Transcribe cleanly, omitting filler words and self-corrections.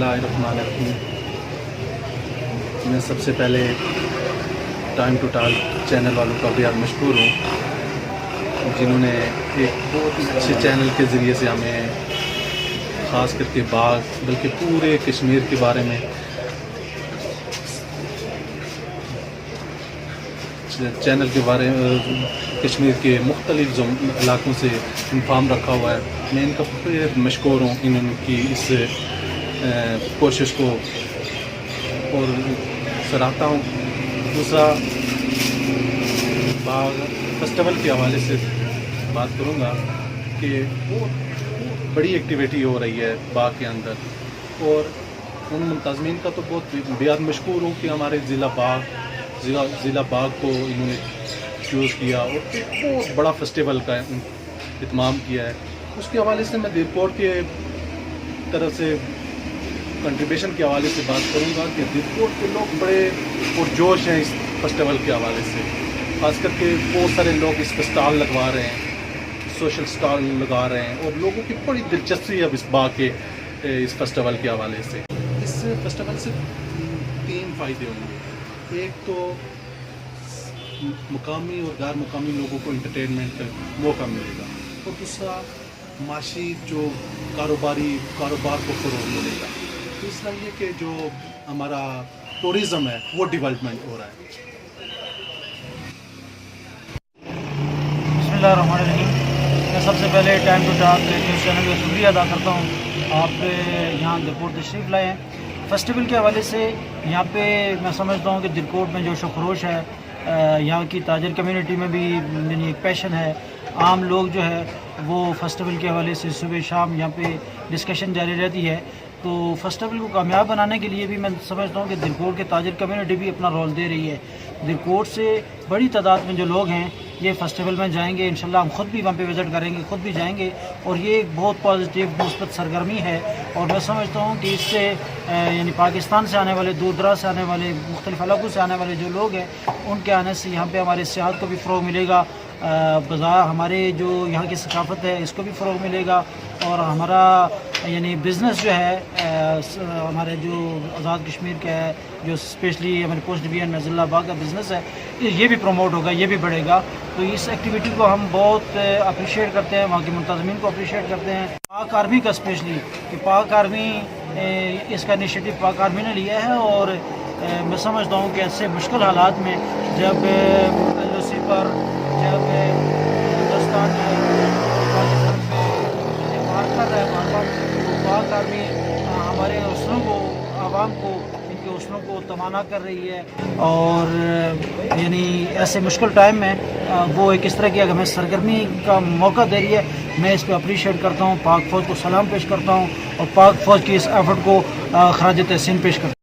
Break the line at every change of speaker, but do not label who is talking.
اللہ الرحمن الرحیم۔ میں سب سے پہلے ٹائم ٹو ٹال چینل والوں کا بہت مشکور ہوں، جنہوں نے ایک بہت اچھے چینل کے ذریعے سے ہمیں خاص کر کے باغ بلکہ پورے کشمیر کے بارے میں چینل کے بارے میں کشمیر کے مختلف علاقوں سے انفارم رکھا ہوا ہے۔ میں ان کا بہت مشکور ہوں ان کی اس کوشش کو اور سراہتا ہوں۔ دوسرا، باغ فیسٹیول کے حوالے سے بات کروں گا کہ بہت بڑی ایکٹیویٹی ہو رہی ہے باغ کے اندر، اور ان منتظمین کا تو بہت بہت مشکور ہوں کہ ہمارے ضلع باغ کو انہوں نے چوز کیا اور ایک بہت بڑا فیسٹیول کا اہتمام کیا ہے۔ اس کے حوالے سے میں دیرکوٹ کے طرف سے کنٹریبیوشن کے حوالے سے بات کروں گا کہ دیرکوٹ کے لوگ بڑے پرجوش ہیں اس فیسٹیول کے حوالے سے، خاص کر کے بہت سارے لوگ اس پہ اسٹال لگوا رہے ہیں، سوشل اسٹال لگا رہے ہیں، اور لوگوں کی بڑی دلچسپی ہے اس باغ کے اس فیسٹیول کے حوالے سے۔ اس فیسٹیول سے 3 فائدے ہوں گے۔ ایک تو مقامی اور غیر مقامی لوگوں کو انٹرٹینمنٹ کا موقع ملے گا، اور دوسرا معاشی جو کاروبار کو فروغ ملے گا۔ تیسرا یہ کہ جو ہمارا ٹورزم ہے وہ ڈیولپمنٹ ہو رہا ہے۔
بسم اللہ الرحمن الرحیم۔ میں سب سے پہلے time to talk news channel کا شکریہ ادا کرتا ہوں، آپ یہاں دیرکوٹ تشریف لائے ہیں۔ فیسٹیول کے حوالے سے یہاں پہ میں سمجھتا ہوں کہ دیرکوٹ میں جوش و خروش ہے، یہاں کی تاجر کمیونٹی میں بھی یعنی ایک پیشن ہے۔ عام لوگ جو ہے وہ فیسٹیول کے حوالے سے صبح شام یہاں پہ ڈسکشن جاری رہتی ہے، تو فیسٹیول کو کامیاب بنانے کے لیے بھی میں سمجھتا ہوں کہ دیرکوٹ کے تاجر کمیونٹی بھی اپنا رول دے رہی ہے۔ دیرکوٹ سے بڑی تعداد میں جو لوگ ہیں یہ فیسٹیول میں جائیں گے، انشاءاللہ ہم خود بھی وہاں پہ وزٹ کریں گے، خود بھی جائیں گے، اور یہ ایک بہت پازیٹیو مثبت سرگرمی ہے۔ اور میں سمجھتا ہوں کہ اس سے یعنی پاکستان سے آنے والے، دور دراز سے آنے والے، مختلف علاقوں سے آنے والے جو لوگ ہیں ان کے آنے سے یہاں پہ ہمارے سیاحت کو بھی فروغ ملے گا، بازار ہمارے جو یہاں کی ثقافت ہے اس کو بھی فروغ ملے گا، اور ہمارا یعنی بزنس جو ہے ہمارے جو آزاد کشمیر کا ہے، جو اسپیشلی ہمارے پوسٹ ڈویژن میں ضلع باغ کا بزنس ہے، یہ بھی پروموٹ ہوگا، یہ بھی بڑھے گا۔ تو اس ایکٹیویٹی کو ہم بہت اپریشیٹ کرتے ہیں، وہاں کے منتظمین کو اپریشیٹ کرتے ہیں، پاک آرمی کا اسپیشلی، کہ پاک آرمی اس کا انیشیٹو پاک آرمی نے لیا ہے۔ اور میں سمجھتا ہوں کہ ایسے مشکل حالات میں جب LOC پر جب ہندوستان پاکستان میں وار کر رہا ہے بار بار، تو پاک آرمی ہمارے حوصلوں کو، عوام کو، ان کے حوصلوں کو توانا کر رہی ہے، اور یعنی ایسے مشکل ٹائم میں وہ ایک اس طرح کی ہمیں سرگرمی کا موقع دے رہی ہے۔ میں اس پہ اپریشیٹ کرتا ہوں، پاک فوج کو سلام پیش کرتا ہوں، اور پاک فوج کی اس ایفرٹ کو خراج تحسین پیش کرتا ہوں۔